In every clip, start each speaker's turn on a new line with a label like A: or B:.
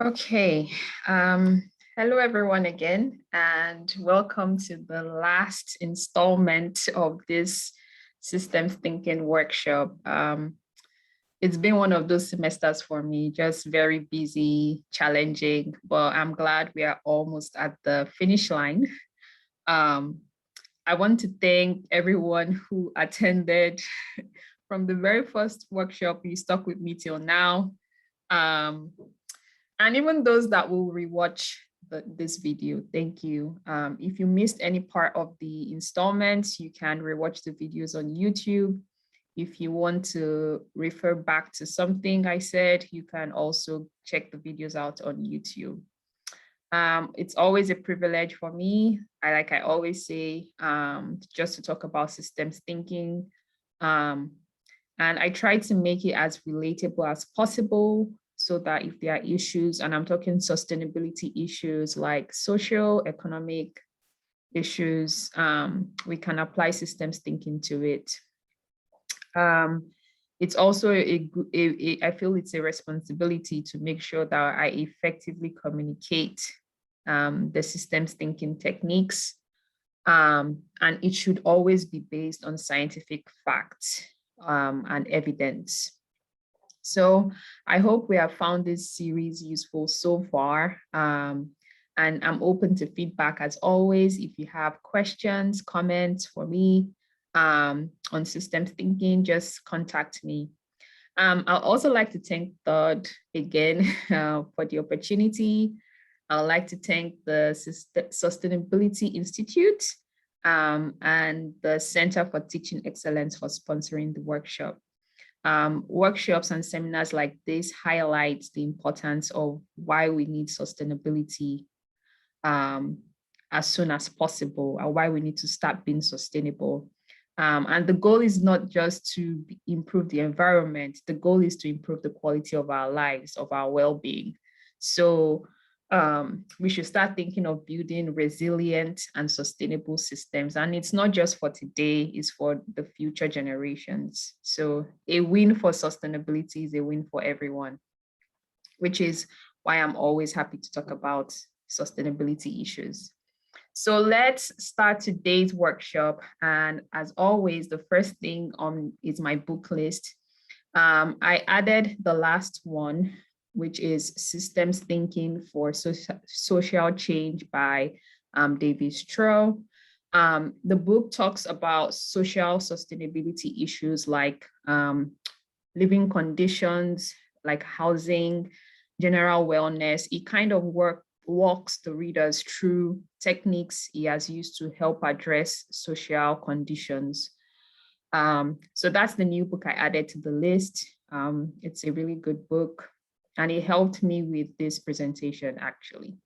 A: Okay. Hello everyone again, and welcome to the last installment of this systems thinking workshop. It's been one of those semesters for me, just very busy, challenging, but I'm glad we are almost at the finish line. Um, I want to thank everyone who attended from the very first workshop. You stuck with me till now. Um, and even those that will rewatch this video, thank you. If you missed any part of the installments, you can rewatch the videos on YouTube. If you want to refer back to something I said, you can also check the videos out on YouTube. It's always a privilege for me, like I always say, just to talk about systems thinking. And I try to make it as relatable as possible so that if there are issues, and I'm talking sustainability issues like social, economic issues, we can apply systems thinking to it. It's also I feel it's a responsibility to make sure that I effectively communicate the systems thinking techniques. And it should always be based on scientific facts and evidence. So I hope we have found this series useful so far. And I'm open to feedback as always. If you have questions, comments for me on systems thinking, just contact me. I'd also like to thank Todd again for the opportunity. I'd like to thank the Sustainability Institute and the Center for Teaching Excellence for sponsoring the workshop. Workshops and seminars like this highlight the importance of why we need sustainability as soon as possible, and why we need to start being sustainable. And the goal is not just to improve the environment, the goal is to improve the quality of our lives, of our well-being. So we should start thinking of building resilient and sustainable systems. And it's not just for today, it's for the future generations. So a win for sustainability is a win for everyone, which is why I'm always happy to talk about sustainability issues. So let's start today's workshop. And as always, the first thing is my book list. I added the last one, which is Systems Thinking for Social Change by David Stroh. The book talks about social sustainability issues like living conditions, like housing, general wellness. It kind of walks the readers through techniques he has used to help address social conditions. So that's the new book I added to the list. It's a really good book, and it helped me with this presentation actually.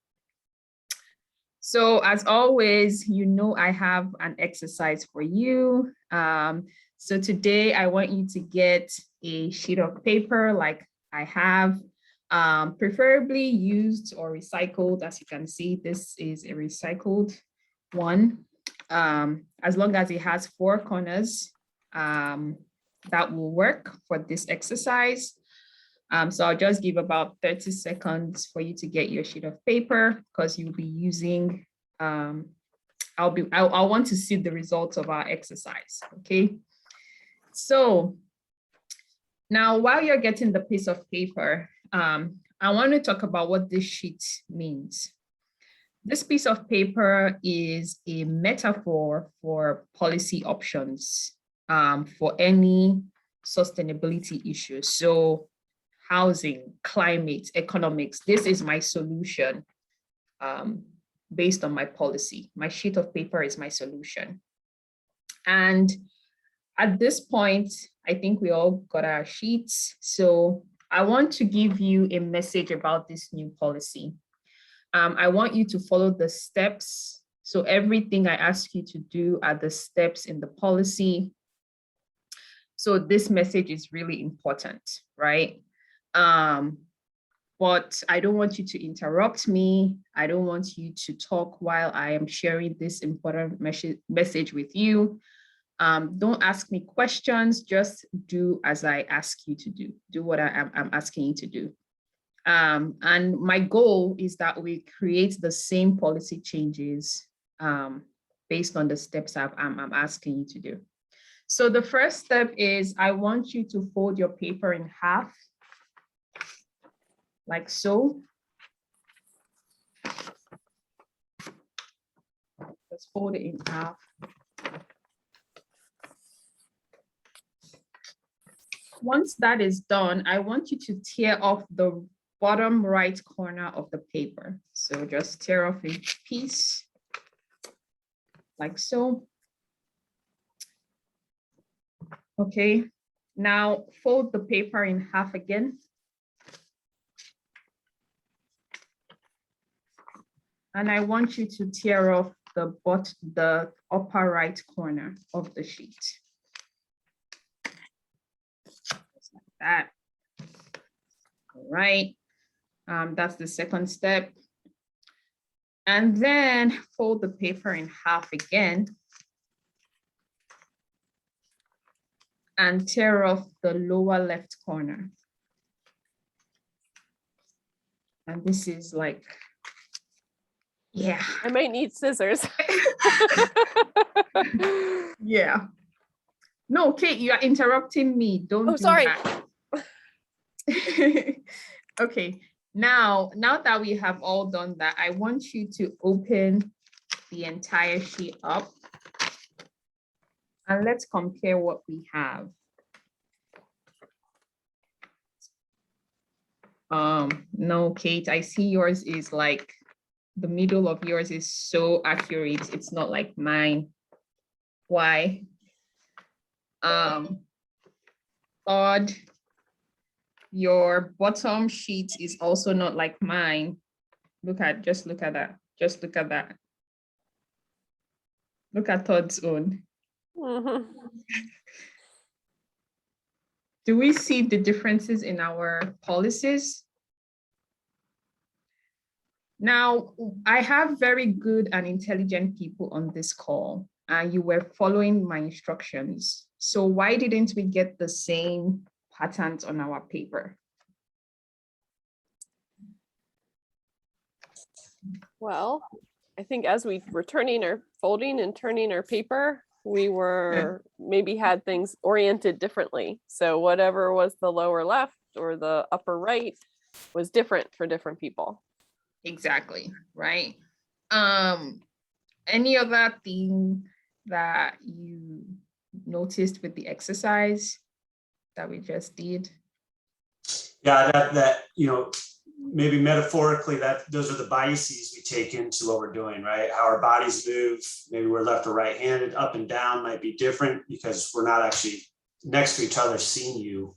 A: So as always, you know, I have an exercise for you. So today I want you to get a sheet of paper like I have, preferably used or recycled. As you can see, this is a recycled one. As long as it has 4 corners, that will work for this exercise. So I'll just give about 30 seconds for you to get your sheet of paper, because you'll be using, I want to see the results of our exercise, okay? So now while you're getting the piece of paper, I want to talk about what this sheet means. This piece of paper is a metaphor for policy options for any sustainability issue. So housing, climate, economics, this is my solution based on my policy. My sheet of paper is my solution. And at this point, I think we all got our sheets. So I want to give you a message about this new policy. I want you to follow the steps. So everything I ask you to do are the steps in the policy. So this message is really important, right? But I don't want you to interrupt me. I don't want you to talk while I am sharing this important message with you. Don't ask me questions, just do as I ask you to do. Do what I'm asking you to do. And my goal is that we create the same policy changes based on the steps I'm asking you to do. So the first step is I want you to fold your paper in half, like so. Just fold it in half. Once that is done, I want you to tear off the bottom right corner of the paper. So just tear off a piece, like so. Okay, now fold the paper in half again. And I want you to tear off the upper right corner of the sheet. Just like that. All right, that's the second step. And then fold the paper in half again and tear off the lower left corner. And this is like, yeah.
B: I might need scissors.
A: Yeah. No, Kate, you are interrupting me. Don't do
B: sorry.
A: that. Okay, now that we have all done that, I want you to open the entire sheet up. And let's compare what we have. No, Kate, I see yours is like, the middle of yours is so accurate. It's not like mine. Why? Odd. Your bottom sheet is also not like mine. Just look at that. Just look at that. Look at Todd's own.
B: Mm-hmm.
A: Do we see the differences in our policies? Now, I have very good and intelligent people on this call, and you were following my instructions. So why didn't we get the same patterns on our paper?
B: Well, I think as we were folding and turning our paper, we were maybe had things oriented differently. So whatever was the lower left or the upper right was different for different people.
A: Exactly, right? Any other thing that you noticed with the exercise that we just did?
C: Yeah, that maybe metaphorically, those are the biases we take into what we're doing, right? How our bodies move, maybe we're left or right-handed, up and down might be different because we're not actually next to each other seeing you,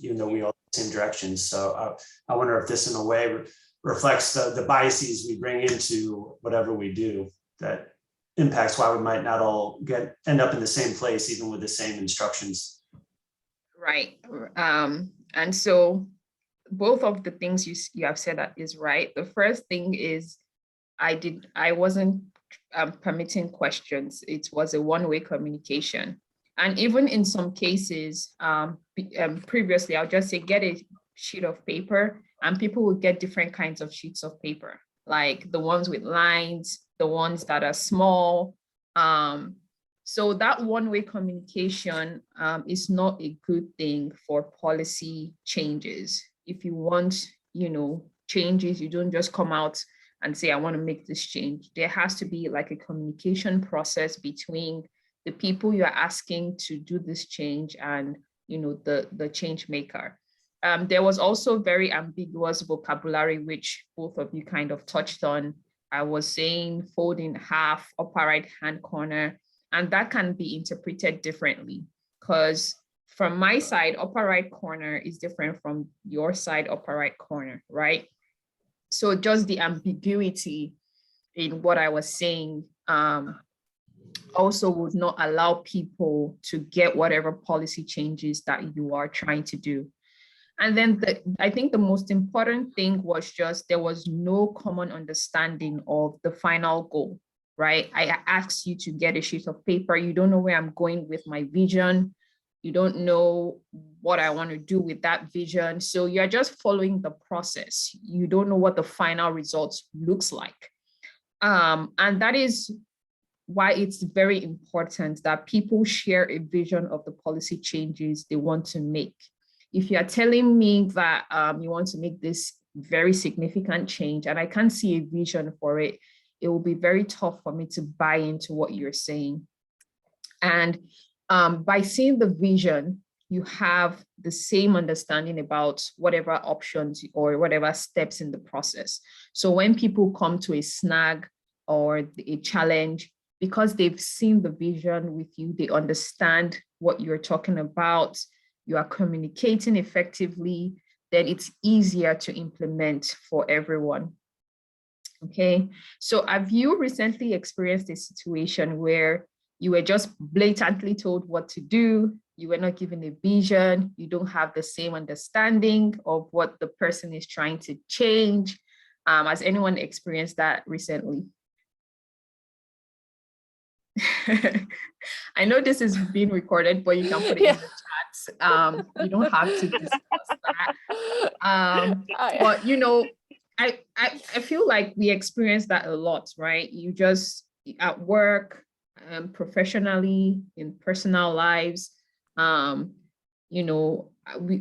C: even though we all the same directions. So I wonder if this in a way reflects the biases we bring into whatever we do that impacts why we might not all end up in the same place, even with the same instructions.
A: Right. And so both of the things you have said that is right. The first thing is I wasn't permitting questions. It was a one-way communication. And even in some cases, previously, I'll just say, get a sheet of paper, and people would get different kinds of sheets of paper, like the ones with lines, the ones that are small. So that one-way communication is not a good thing for policy changes. If you want, changes, you don't just come out and say, I want to make this change. There has to be like a communication process between the people you're asking to do this change and, the change maker. There was also very ambiguous vocabulary, which both of you kind of touched on. I was saying fold in half, upper right hand corner, and that can be interpreted differently because from my side, upper right corner is different from your side, upper right corner, right? So just the ambiguity in what I was saying also would not allow people to get whatever policy changes that you are trying to do. And then I think the most important thing was just there was no common understanding of the final goal, right? I asked you to get a sheet of paper. You don't know where I'm going with my vision. You don't know what I want to do with that vision. So you're just following the process. You don't know what the final results looks like. And that is why it's very important that people share a vision of the policy changes they want to make. If you're telling me that you want to make this very significant change and I can't see a vision for it, it will be very tough for me to buy into what you're saying. And by seeing the vision, you have the same understanding about whatever options or whatever steps in the process. So when people come to a snag or a challenge, because they've seen the vision with you, they understand what you're talking about, you are communicating effectively, then it's easier to implement for everyone. Okay, so have you recently experienced a situation where you were just blatantly told what to do, you were not given a vision, you don't have the same understanding of what the person is trying to change? Has anyone experienced that recently? I know this is being recorded, but you can put it in the chat. You don't have to discuss that. But you know, I feel like we experience that a lot, right? You just at work, professionally, in personal lives. You know,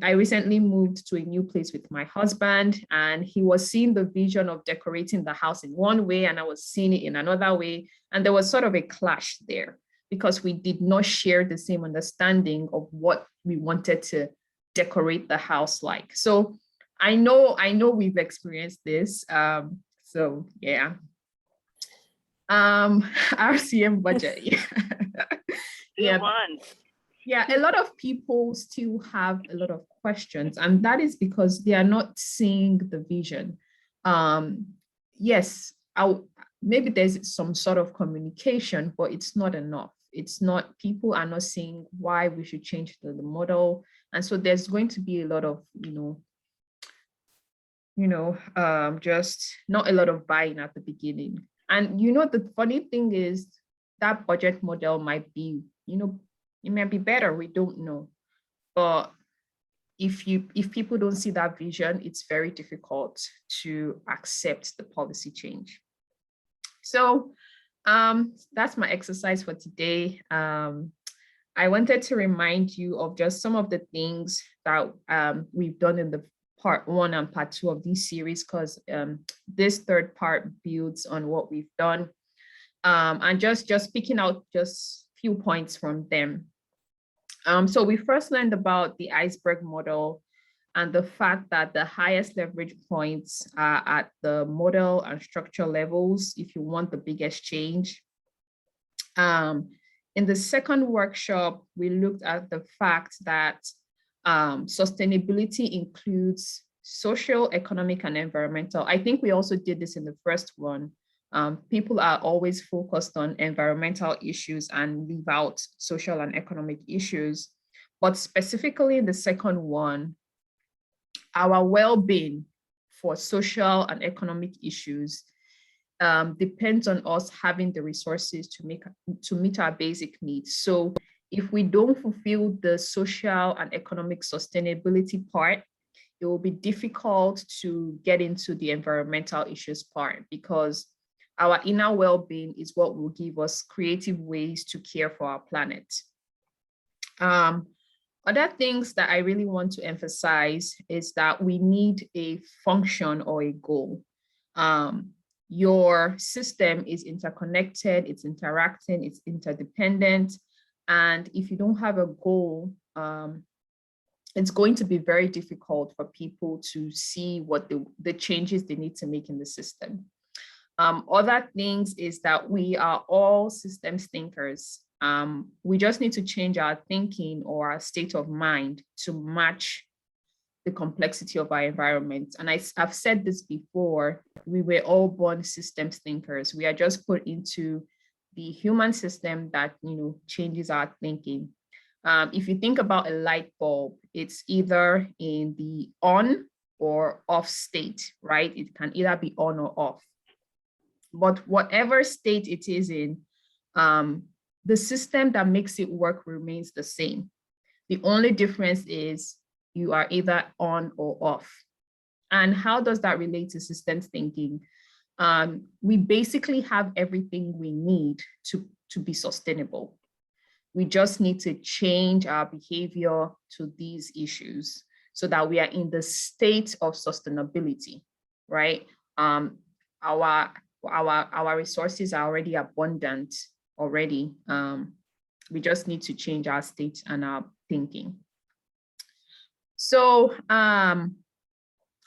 A: I recently moved to a new place with my husband, and he was seeing the vision of decorating the house in one way, and I was seeing it in another way. And there was sort of a clash there because we did not share the same understanding of what we wanted to decorate the house like. So I know we've experienced this. So yeah. RCM budget. Yeah. Yeah, a lot of people still have a lot of questions, and that is because they are not seeing the vision. Yes, maybe there's some sort of communication, but it's not enough. It's not, people are not seeing why we should change the model. And so there's going to be a lot of, just not a lot of buying at the beginning. And the funny thing is that budget model might be, it might be better, we don't know. But if people don't see that vision, it's very difficult to accept the policy change. So that's my exercise for today. I wanted to remind you of just some of the things that we've done in the part 1 and part 2 of this series, because this third part builds on what we've done. And just picking out just few points from them. So we first learned about the iceberg model and the fact that the highest leverage points are at the model and structure levels if you want the biggest change. In the second workshop, we looked at the fact that sustainability includes social, economic, and environmental. I think we also did this in the first one. People are always focused on environmental issues and leave out social and economic issues. But specifically in the second one, our well-being for social and economic issues depends on us having the resources to meet our basic needs. So if we don't fulfill the social and economic sustainability part, it will be difficult to get into the environmental issues part, because our inner well-being is what will give us creative ways to care for our planet. Other things that I really want to emphasize is that we need a function or a goal. Your system is interconnected, it's interacting, it's interdependent. And if you don't have a goal, it's going to be very difficult for people to see what the changes they need to make in the system. Other things is that we are all systems thinkers. We just need to change our thinking or our state of mind to match the complexity of our environment. And I've said this before, we were all born systems thinkers. We are just put into the human system that changes our thinking. If you think about a light bulb, it's either in the on or off state, right? It can either be on or off. But whatever state it is in, the system that makes it work remains the same. The only difference is you are either on or off. And how does that relate to systems thinking? We basically have everything we need to be sustainable. We just need to change our behavior to these issues so that we are in the state of sustainability, right? Our resources are already abundant already. We just need to change our state and our thinking. So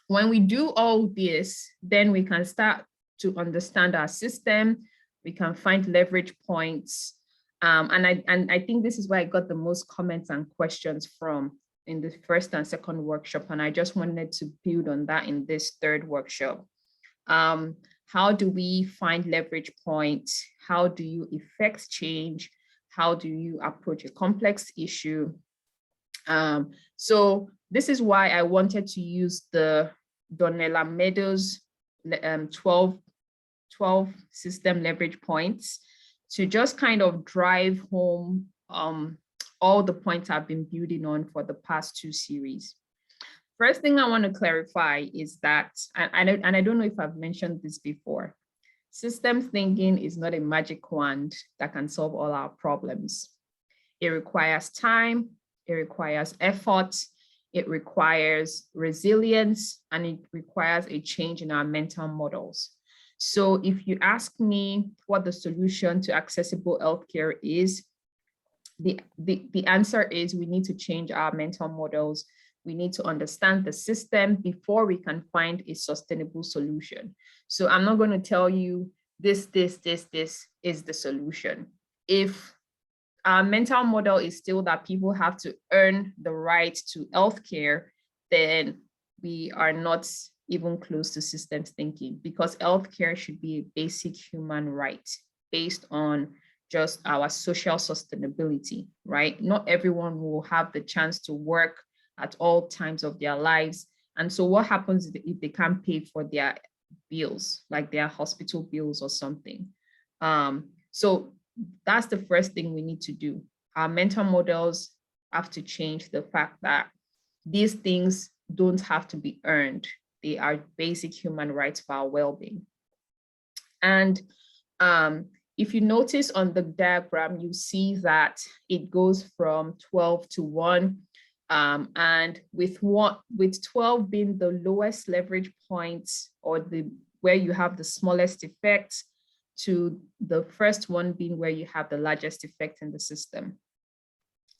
A: when we do all this, then we can start to understand our system. We can find leverage points. And I think this is where I got the most comments and questions from in the first and second workshop. And I just wanted to build on that in this third workshop. How do we find leverage points? How do you effect change? How do you approach a complex issue? So this is why I wanted to use the Donella Meadows 12 system leverage points to just kind of drive home all the points I've been building on for the past 2 series. First thing I want to clarify is that, and I don't know if I've mentioned this before, systems thinking is not a magic wand that can solve all our problems. It requires time, it requires effort, it requires resilience, and it requires a change in our mental models. So if you ask me what the solution to accessible healthcare is, the answer is we need to change our mental models. We need to understand the system before we can find a sustainable solution. So I'm not going to tell you this is the solution. If our mental model is still that people have to earn the right to healthcare, then we are not even close to systems thinking, because healthcare should be a basic human right based on just our social sustainability, right? Not everyone will have the chance to work at all times of their lives. And so what happens if they can't pay for their bills, like their hospital bills or something? So that's the first thing we need to do. Our mental models have to change the fact that these things don't have to be earned. They are basic human rights for our well-being. And if you notice on the diagram, you see that it goes from 12 to 1. And with 12 being the lowest leverage point, or where you have the smallest effect, to the first one being where you have the largest effect in the system.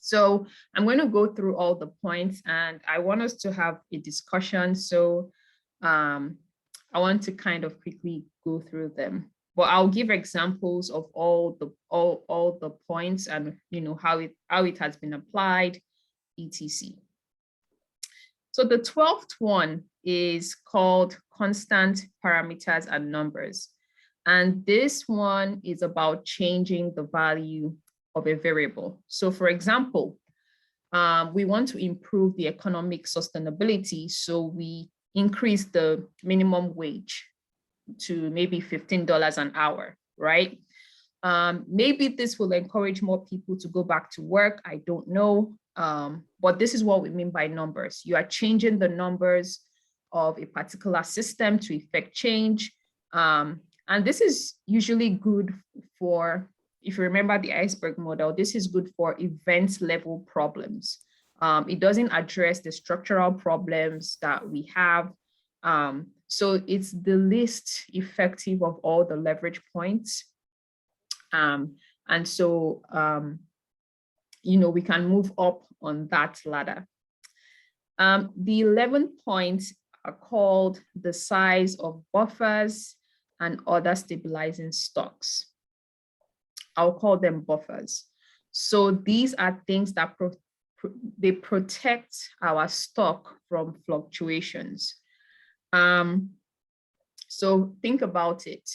A: So I'm going to go through all the points, and I want us to have a discussion. So I want to kind of quickly go through them, but I'll give examples of all the points and how it has been applied, etc. So the 12th one is called constant parameters and numbers. And this one is about changing the value of a variable. So for example, we want to improve the economic sustainability. So we increase the minimum wage to maybe $15 an hour, right? Maybe this will encourage more people to go back to work. I don't know. But this is what we mean by numbers. You are changing the numbers of a particular system to effect change. And this is usually good for, if you remember the iceberg model, this is good for event level problems. It doesn't address the structural problems that we have. So it's the least effective of all the leverage points. And so, we can move up on that ladder. The 11 points are called the size of buffers and other stabilizing stocks. I'll call them buffers. So these are things that they protect our stock from fluctuations. So think about it,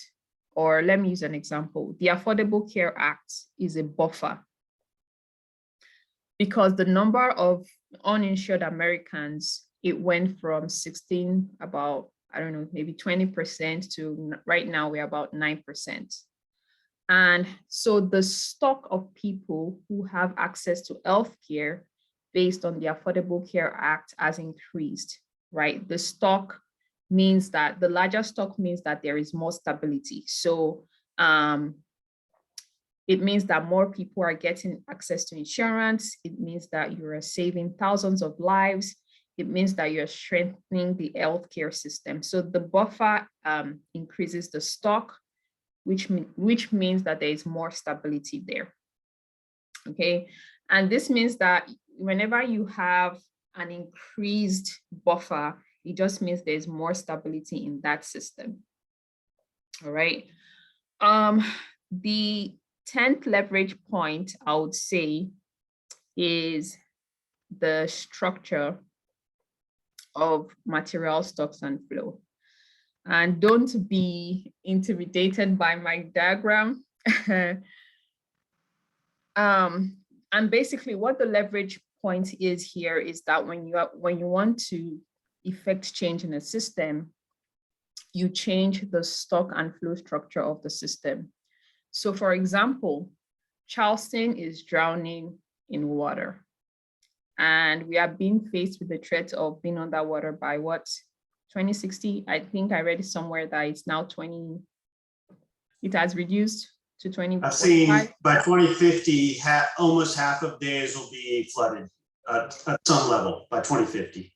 A: or let me use an example. The Affordable Care Act is a buffer because the number of uninsured Americans, it went from 16, about, I don't know, maybe 20% to right now we're about 9%. And so the stock of people who have access to healthcare, based on the Affordable Care Act has increased, right? The stock means that the larger stock means that there is more stability. So it means that more people are getting access to insurance. It means that you are saving thousands of lives. It means that you're strengthening the healthcare system. So the buffer increases the stock, which means that there is more stability there. Okay, and this means that whenever you have an increased buffer, it just means there's more stability in that system. All right. The 10th leverage point, I would say, is the structure of material stocks and flow. And don't be intimidated by my diagram. And basically what the leverage point is here is that when you want to effect change in a system, you change the stock and flow structure of the system. So for example, Charleston is drowning in water, and we are being faced with the threat of being underwater by what, 2060? I think I read somewhere that it's now 20, it has reduced to 20.
C: I've seen by 2050, almost half of days will be flooded at some level by 2050.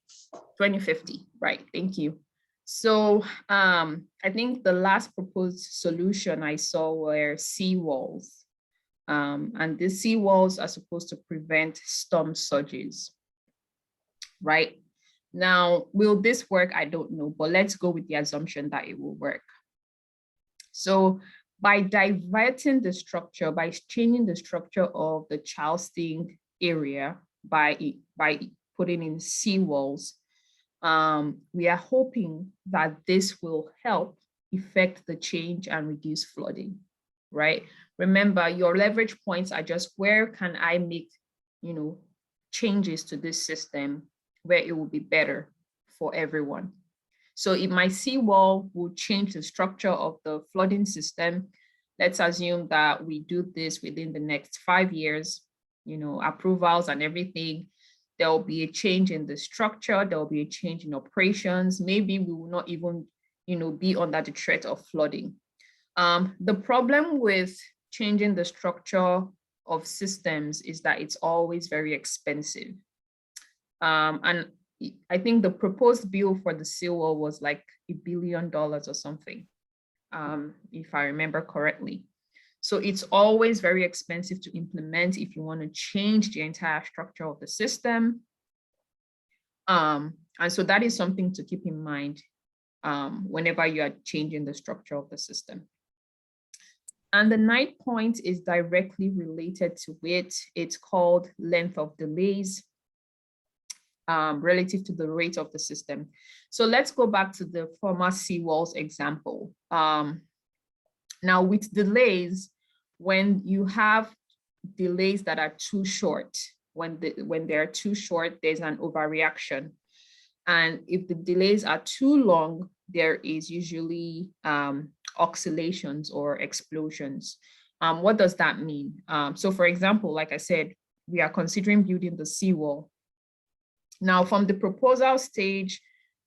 A: 2050, right, thank you. So I think the last proposed solution I saw were seawalls. And the seawalls are supposed to prevent storm surges, right? Now, will this work? I don't know, but let's go with the assumption that it will work. So by diverting the structure, by changing the structure of the Charleston area, by putting in seawalls, we are hoping that this will help effect the change and reduce flooding, right? Remember, your leverage points are just where can I make, changes to this system where it will be better for everyone. So if my seawall will change the structure of the flooding system, let's assume that we do this within the next 5 years, approvals and everything, there will be a change in the structure, there will be a change in operations. Maybe we will not even, be under the threat of flooding. The problem with changing the structure of systems is that it's always very expensive. And I think the proposed bill for the seawall was like $1 billion or something, if I remember correctly. So it's always very expensive to implement if you want to change the entire structure of the system. And so that is something to keep in mind whenever you are changing the structure of the system. And the 9th point is directly related to it. It's called length of delays relative to the rate of the system. So let's go back to the former seawalls example. Now with delays, when you have delays that are too short, when they're too short, there's an overreaction. And if the delays are too long, there is usually oscillations or explosions. What does that mean? So for example, like I said, we are considering building the seawall. Now from the proposal stage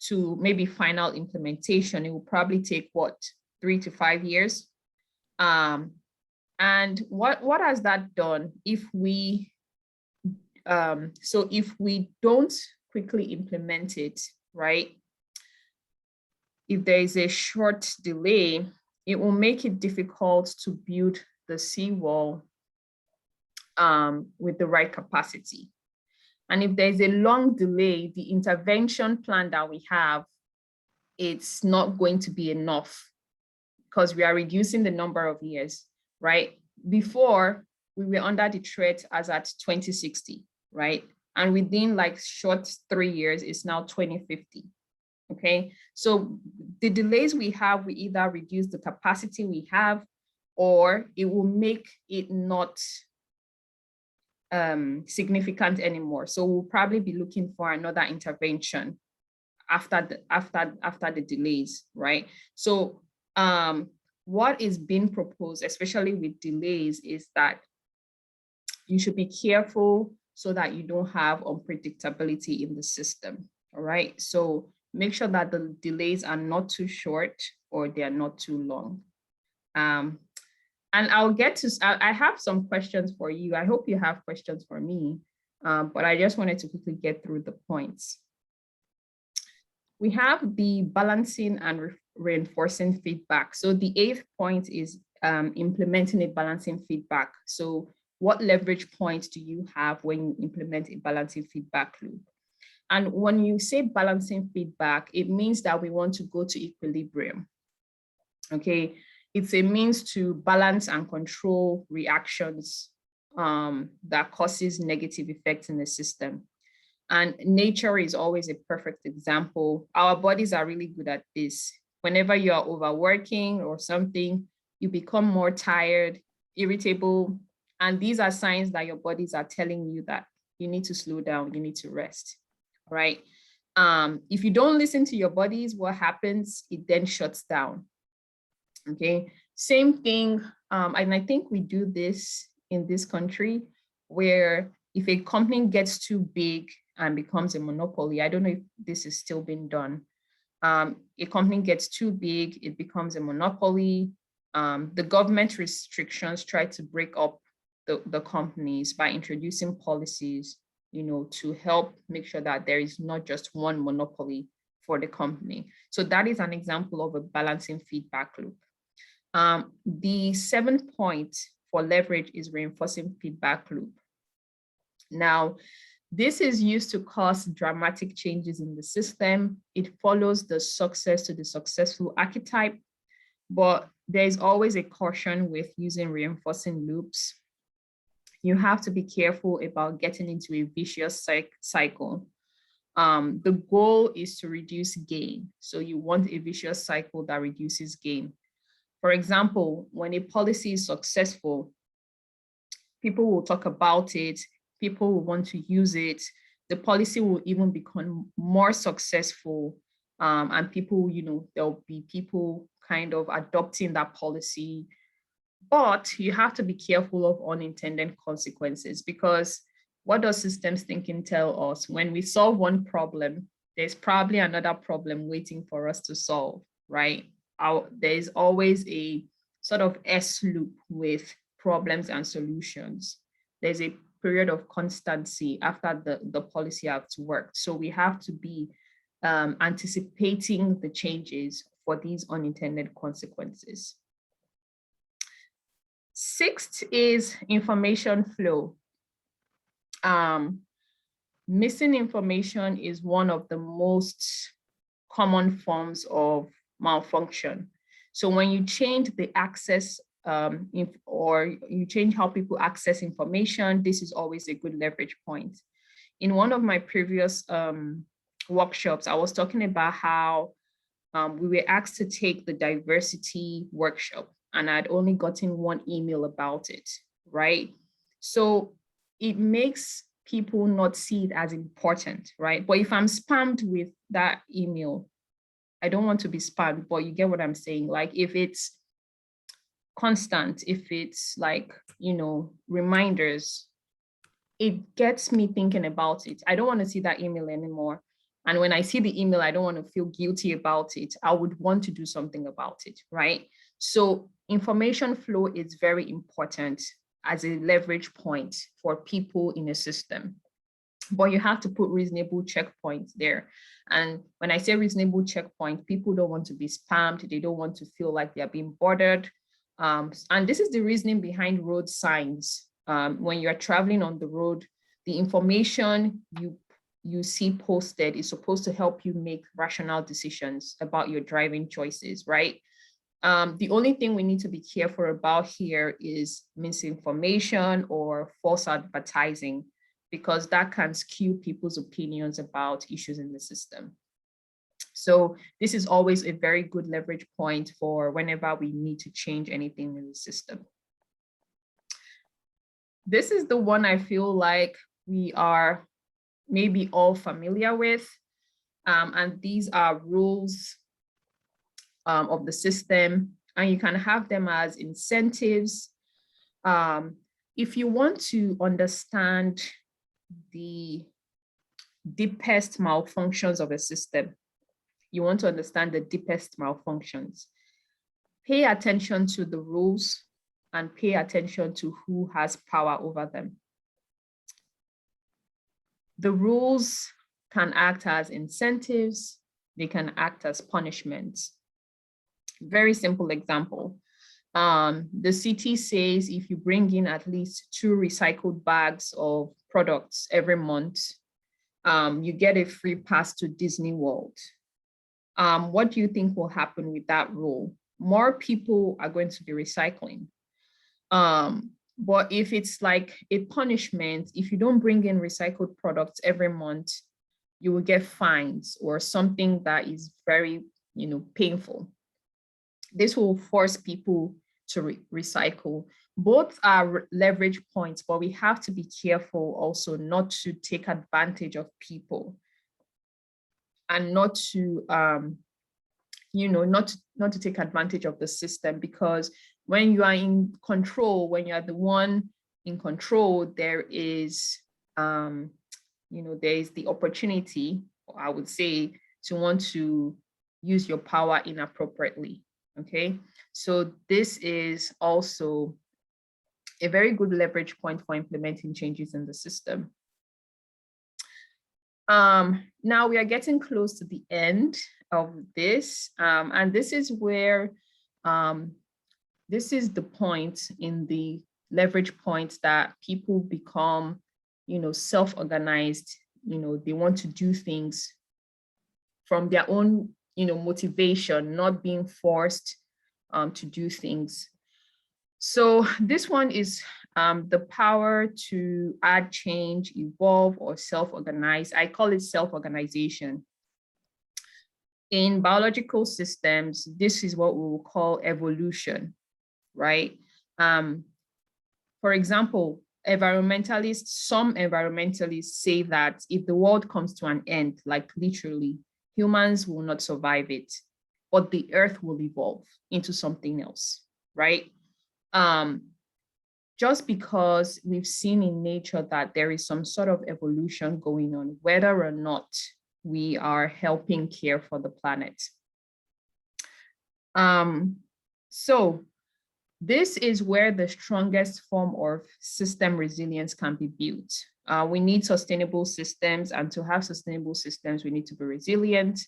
A: to maybe final implementation, it will probably take what, 3 to 5 years? And what has that done if we, so if we don't quickly implement it, right? If there is a short delay, it will make it difficult to build the seawall with the right capacity. And if there's a long delay, the intervention plan that we have, it's not going to be enough because we are reducing the number of years, right? Before, we were under the threat as at 2060, right? And within like short 3 years, it's now 2050, okay? So the delays we have, we either reduce the capacity we have, or it will make it not significant anymore. So we'll probably be looking for another intervention after the delays, right? So what is being proposed, especially with delays, is that you should be careful so that you don't have unpredictability in the system. All right. So make sure that the delays are not too short or they are not too long. And I'll get to, I have some questions for you. I hope you have questions for me, but I just wanted to quickly get through the points. We have the balancing and reinforcing feedback. So the 8th point is implementing a balancing feedback. So what leverage points do you have when you implement a balancing feedback loop? And when you say balancing feedback, it means that we want to go to equilibrium. Okay, it's a means to balance and control reactions that causes negative effects in the system. And nature is always a perfect example. Our bodies are really good at this. Whenever you are overworking or something, you become more tired, irritable, and these are signs that your bodies are telling you that you need to slow down, you need to rest, right? If you don't listen to your bodies, what happens? It then shuts down. Okay, same thing, and I think we do this in this country, where if a company gets too big and becomes a monopoly, I don't know if this is still being done. A company gets too big, it becomes a monopoly. The government restrictions try to break up the companies by introducing policies, to help make sure that there is not just one monopoly for the company. So that is an example of a balancing feedback loop. The 7th point for leverage is reinforcing feedback loop. Now, this is used to cause dramatic changes in the system. It follows the success to the successful archetype, but there is always a caution with using reinforcing loops. You have to be careful about getting into a vicious cycle. The goal is to reduce gain. So you want a vicious cycle that reduces gain. For example, when a policy is successful, people will talk about it, people will want to use it, the policy will even become more successful, and people, there'll be people kind of adopting that policy. But you have to be careful of unintended consequences, because what does systems thinking tell us? When we solve one problem, there's probably another problem waiting for us to solve, right? There's always a sort of S loop with problems and solutions. There's a period of constancy after the policy has worked. So we have to be anticipating the changes for these unintended consequences. 6th is information flow. Missing information is one of the most common forms of malfunction. So when you change the access or you change how people access information, this is always a good leverage point. In one of my previous workshops, I was talking about how we were asked to take the diversity workshop, and I'd only gotten one email about it, right? So it makes people not see it as important, right? But if I'm spammed with that email, I don't want to be spammed, but you get what I'm saying? Like if it's constant, if it's like, reminders, it gets me thinking about it. I don't want to see that email anymore. And when I see the email, I don't want to feel guilty about it. I would want to do something about it, right? So information flow is very important as a leverage point for people in a system. But you have to put reasonable checkpoints there. And when I say reasonable checkpoint, people don't want to be spammed. They don't want to feel like they're being bothered. And this is the reasoning behind road signs. When you're traveling on the road, the information you see posted is supposed to help you make rational decisions about your driving choices, right? The only thing we need to be careful about here is misinformation or false advertising, because that can skew people's opinions about issues in the system. So this is always a very good leverage point for whenever we need to change anything in the system. This is the one I feel like we are maybe all familiar with, and these are rules of the system, and you can have them as incentives. If you want to understand the deepest malfunctions of a system. You want to understand the deepest malfunctions. Pay attention to the rules and pay attention to who has power over them. The rules can act as incentives, they can act as punishments. Very simple example. The city says if you bring in at least 2 recycled bags of products every month, you get a free pass to Disney World. What do you think will happen with that rule? More people are going to be recycling. But if it's like a punishment, if you don't bring in recycled products every month, you will get fines or something that is very, painful. This will force people to recycle. Both are leverage points, but we have to be careful also not to take advantage of people and not to, not to take advantage of the system, because when you are in control, when you are the one in control, there is, there is the opportunity, I would say, to want to use your power inappropriately. Okay, so this is also a very good leverage point for implementing changes in the system. Now we are getting close to the end of this, and this is where this is the point in the leverage point that people become, self-organized. They want to do things from their own, motivation, not being forced to do things. So this one is the power to add change, evolve, or self-organize. I call it self-organization. In biological systems, this is what we will call evolution, right? For example, some environmentalists say that if the world comes to an end, like literally, humans will not survive it, but the earth will evolve into something else, right? Just because we've seen in nature that there is some sort of evolution going on, whether or not we are helping care for the planet. So this is where the strongest form of system resilience can be built. We need sustainable systems, and to have sustainable systems, we need to be resilient.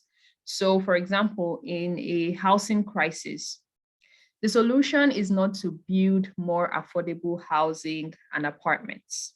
A: So for example, in a housing crisis, the solution is not to build more affordable housing and apartments.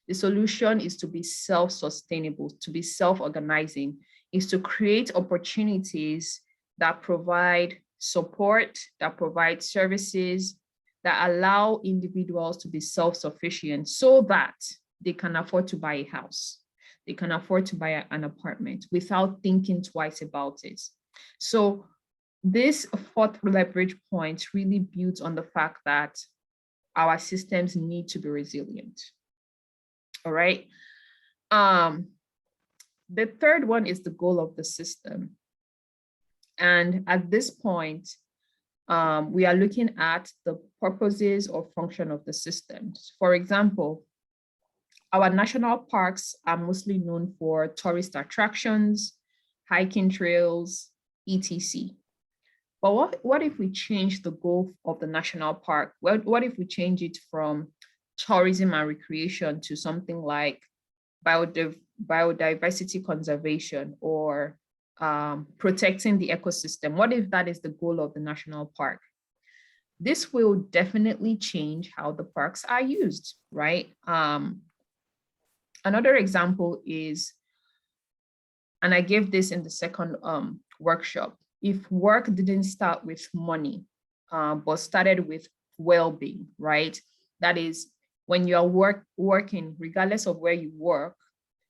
A: The solution is to be self-sustainable, to be self-organizing, is to create opportunities that provide support, that provide services, that allow individuals to be self-sufficient so that they can afford to buy a house. They can afford to buy an apartment without thinking twice about it. So this 4th leverage point really builds on the fact that our systems need to be resilient. All right. The 3rd one is the goal of the system. And at this point, we are looking at the purposes or function of the systems. For example, our national parks are mostly known for tourist attractions, hiking trails, etc. But what if we change the goal of the national park? What if we change it from tourism and recreation to something like biodiversity conservation or protecting the ecosystem? What if that is the goal of the national park? This will definitely change how the parks are used, right? Another example is, and I gave this in the 2nd workshop, if work didn't start with money, but started with well-being, right? That is, when you are working, regardless of where you work,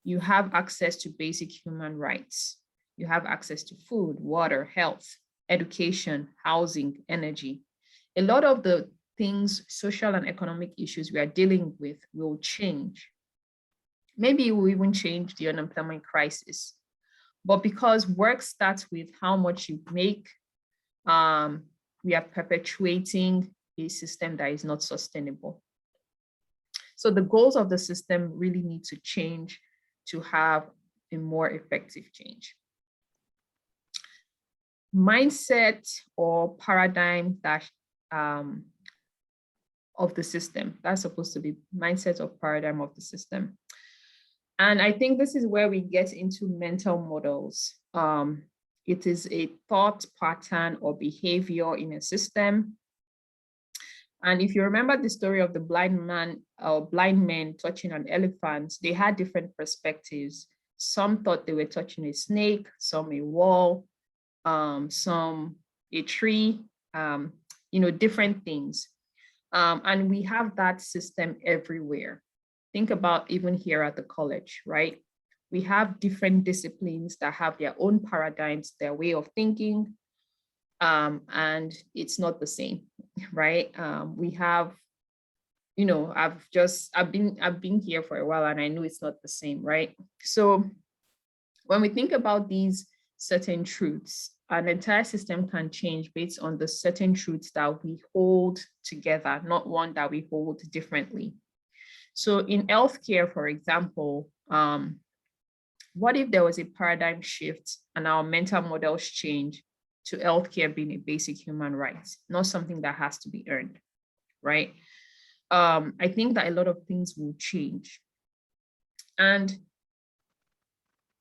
A: you have access to basic human rights. You have access to food, water, health, education, housing, energy. A lot of the things, social and economic issues we are dealing with will change. Maybe it will even change the unemployment crisis. But because work starts with how much you make, we are perpetuating a system that is not sustainable. So the goals of the system really need to change to have a more effective change. Mindset or paradigm that of the system. That's supposed to be mindset or paradigm of the system. And I think this is where we get into mental models. It is a thought pattern or behavior in a system. And if you remember the story of the blind man or blind men touching an elephant, they had different perspectives. Some thought they were touching a snake, some a wall, some a tree, different things. And we have that system everywhere. Think about even here at the college, right? We have different disciplines that have their own paradigms, their way of thinking, and it's not the same, right? We have, I've been here for a while and I know it's not the same, right? So when we think about these certain truths, an entire system can change based on the certain truths that we hold together, not one that we hold differently. So in healthcare, for example, what if there was a paradigm shift and our mental models change to healthcare being a basic human right, not something that has to be earned, right? I think that a lot of things will change. And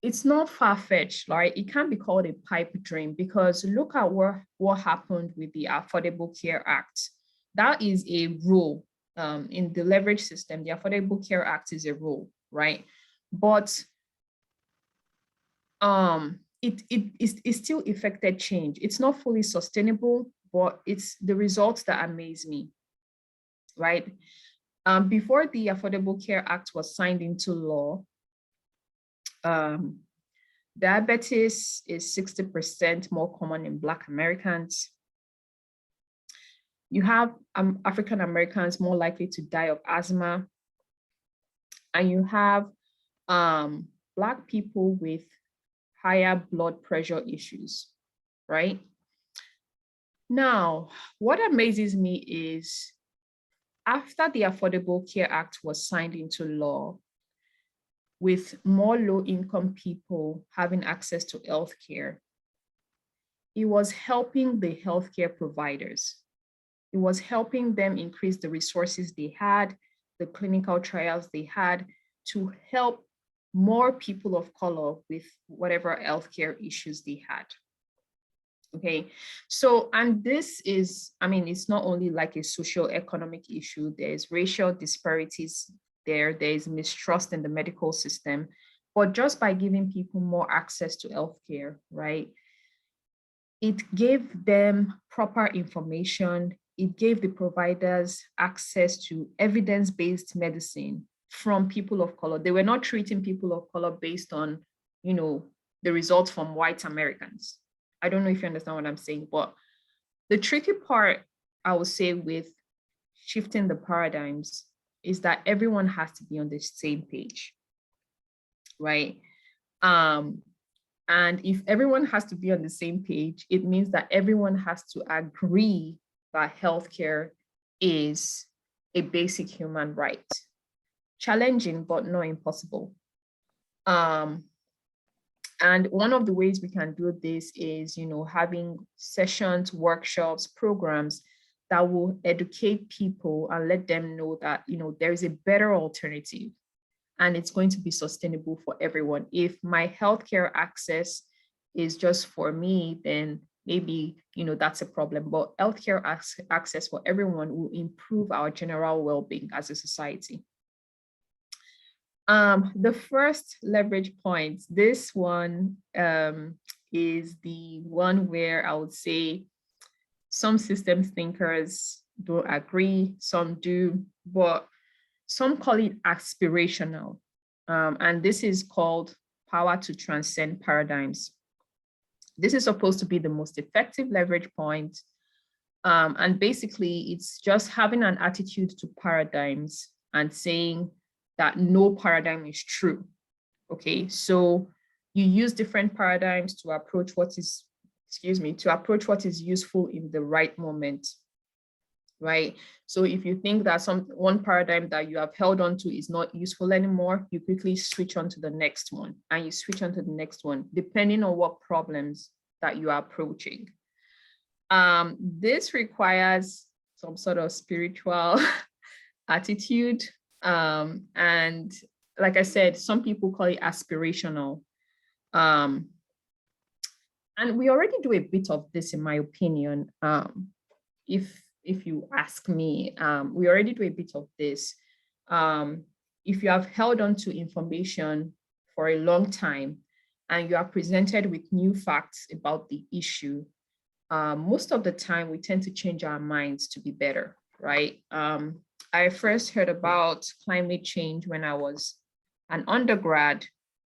A: it's not far-fetched, right? It can't be called a pipe dream because look at what happened with the Affordable Care Act. That is a rule in the leverage system. The Affordable Care Act is a rule, right? But it still affected change. It's not fully sustainable, but it's the results that amaze me, right? Before the Affordable Care Act was signed into law, diabetes is 60% more common in Black Americans. You have African Americans more likely to die of asthma. And you have Black people with higher blood pressure issues, right? Now, what amazes me is after the Affordable Care Act was signed into law, with more low-income people having access to healthcare, it was helping the healthcare providers. It was helping them increase the resources they had, the clinical trials they had to help more people of color with whatever healthcare issues they had. Okay, so, and this is, it's not only like a socio-economic issue, there's racial disparities there's mistrust in the medical system, but just by giving people more access to healthcare, right? It gave them proper information. It gave the providers access to evidence-based medicine from people of color. They were not treating people of color based on, the results from white Americans. I don't know if you understand what I'm saying, but the tricky part, I would say, with shifting the paradigms is that everyone has to be on the same page, right? And if everyone has to be on the same page, it means that everyone has to agree that healthcare is a basic human right. Challenging, but not impossible. And one of the ways we can do this is, having sessions, workshops, programs that will educate people and let them know that, there is a better alternative and it's going to be sustainable for everyone. If my healthcare access is just for me, then maybe, that's a problem, but healthcare access for everyone will improve our general well-being as a society. The first leverage point, this one is the one where I would say some systems thinkers don't agree, some do, but some call it aspirational. And this is called power to transcend paradigms. This is supposed to be the most effective leverage point. And basically, it's just having an attitude to paradigms and saying that no paradigm is true. Okay, so you use different paradigms to approach what is, useful in the right moment. right? So if you think that one paradigm that you have held on to is not useful anymore, you quickly switch on to the next one, and you switch on to the next one, depending on what problems that you are approaching. This requires some sort of spiritual attitude. And like I said, some people call it aspirational. And we already do a bit of this, in my opinion. If you ask me, we already do a bit of this. If you have held on to information for a long time and you are presented with new facts about the issue, most of the time we tend to change our minds to be better, right? I first heard about climate change when I was an undergrad.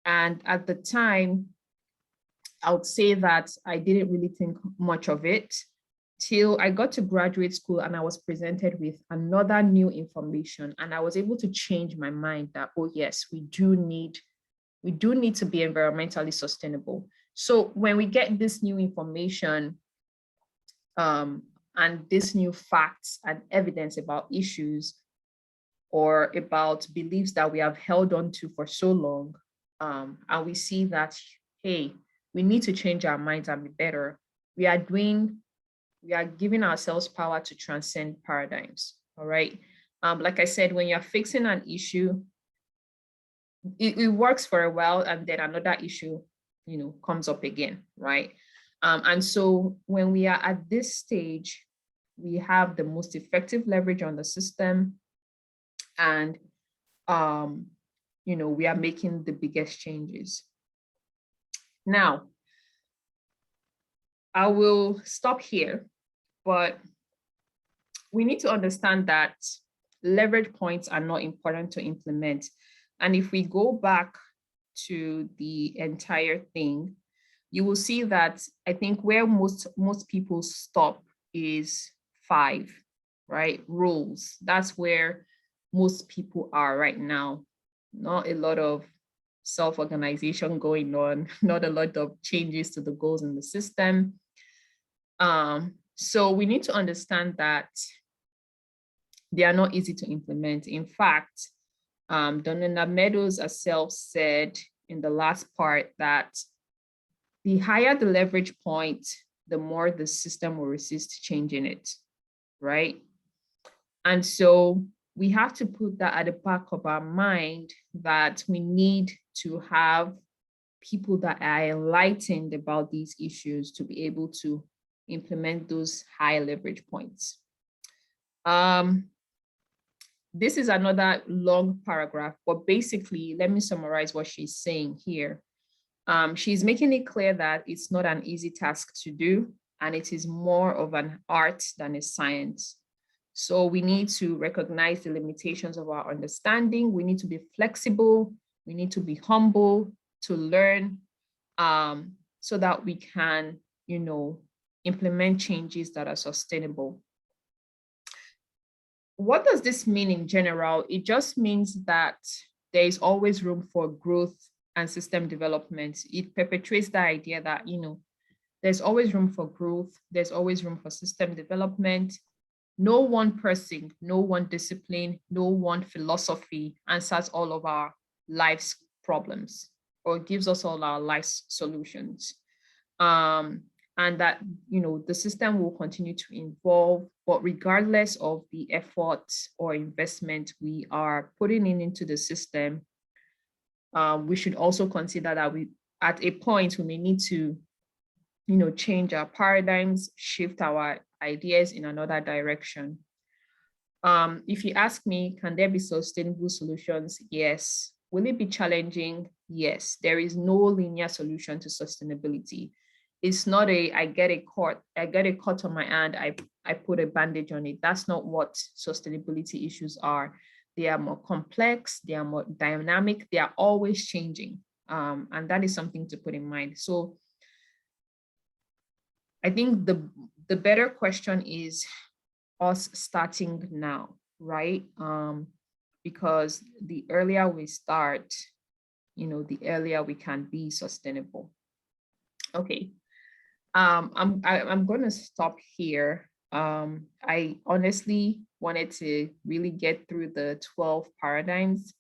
A: And at the time, I would say that I didn't really think much of it till I got to graduate school and I was presented with another new information. And I was able to change my mind that, oh yes, we do need to be environmentally sustainable. So when we get this new information, and this new facts and evidence about issues or about beliefs that we have held on to for so long, and we see that, hey, we need to change our minds and be better, we are giving ourselves power to transcend paradigms, all right? Like I said, when you're fixing an issue, it works for a while, and then another issue, comes up again, right? And so when we are at this stage, we have the most effective leverage on the system, and we are making the biggest changes. Now, I will stop here, but we need to understand that leverage points are not important to implement. And if we go back to the entire thing, you will see that I think where most people stop is 5, right? Rules. That's where most people are right now. Not a lot of self-organization going on, not a lot of changes to the goals in the system. So we need to understand that they are not easy to implement. In fact, Donna Meadows herself said in the last part that the higher the leverage point, the more the system will resist changing it, right? And so we have to put that at the back of our mind that we need to have people that are enlightened about these issues to be able to implement those high leverage points. This is another long paragraph, but basically, let me summarize what she's saying here. She's making it clear that it's not an easy task to do, and it is more of an art than a science. So we need to recognize the limitations of our understanding. We need to be flexible. We need to be humble to learn, so that we can, implement changes that are sustainable. What does this mean in general? It just means that there is always room for growth and system development. It perpetuates the idea that, there's always room for growth. There's always room for system development. No one person, no one discipline, no one philosophy answers all of our life's problems or gives us all our life's solutions. And that, the system will continue to evolve, but regardless of the effort or investment we are putting into the system, we should also consider that at a point, we may need to, change our paradigms, shift our ideas in another direction. If you ask me, can there be sustainable solutions? Yes. Will it be challenging? Yes. There is no linear solution to sustainability. It's not I get a cut on my hand, I put a bandage on it. That's not what sustainability issues are. They are more complex, they are more dynamic, they are always changing. And that is something to put in mind. So I think the better question is us starting now, right? Because the earlier we start, the earlier we can be sustainable. Okay. I'm going to stop here. I honestly wanted to really get through the 12 paradigms.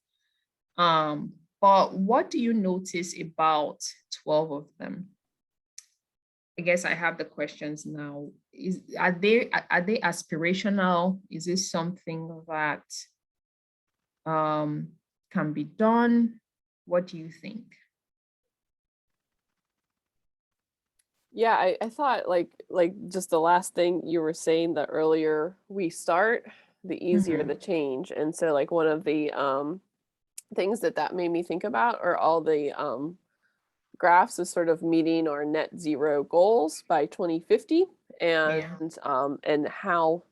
A: But what do you notice about 12 of them? I guess I have the questions now. Are they aspirational? Is this something that can be done? What do you think?
B: Yeah, I thought like just the last thing you were saying, the earlier we start, the easier the change. And so like one of the things that made me think about are all the graphs of sort of meeting our net zero goals by 2050, and how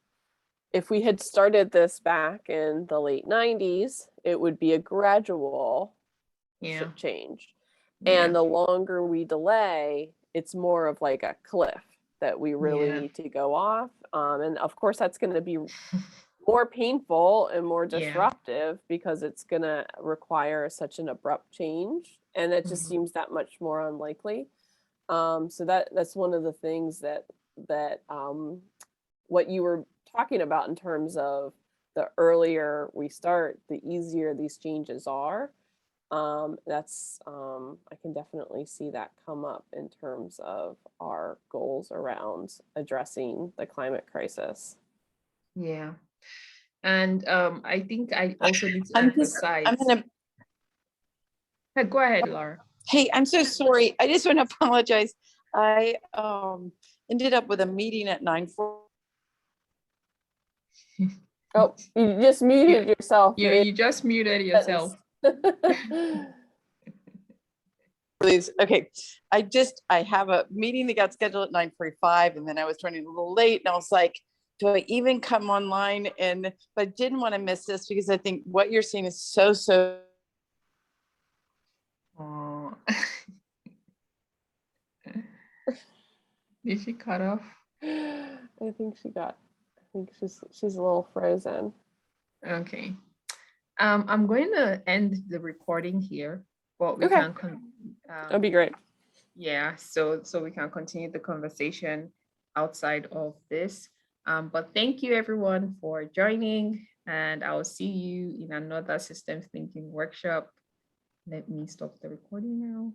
B: if we had started this back in the late 90s, it would be a gradual change. And the longer we delay, it's more of like a cliff that we really need to go off. And of course, that's going to be more painful and more disruptive because it's going to require such an abrupt change. And it just seems that much more unlikely. So that's one of the things that what you were talking about in terms of the earlier we start, the easier these changes are. I can definitely see that come up in terms of our goals around addressing the climate crisis.
A: Yeah. And I think I also need to emphasize. Go ahead, Laura.
D: Hey, I'm so sorry. I just want to apologize. I ended up with a meeting at 9:40.
B: Oh, you just muted yourself.
A: You just muted yourself.
D: Please. Okay. I have a meeting that got scheduled at 9:45, and then I was running a little late, and I was like, do I even come online? But I didn't want to miss this because I think what you're saying is so.
A: Oh. Did she cut off?
B: I think she's a little frozen.
A: Okay. I'm going to end the recording here, but we can
B: that'd be great.
A: Yeah, so we can continue the conversation outside of this. But thank you everyone for joining, and I will see you in another systems thinking workshop. Let me stop the recording now.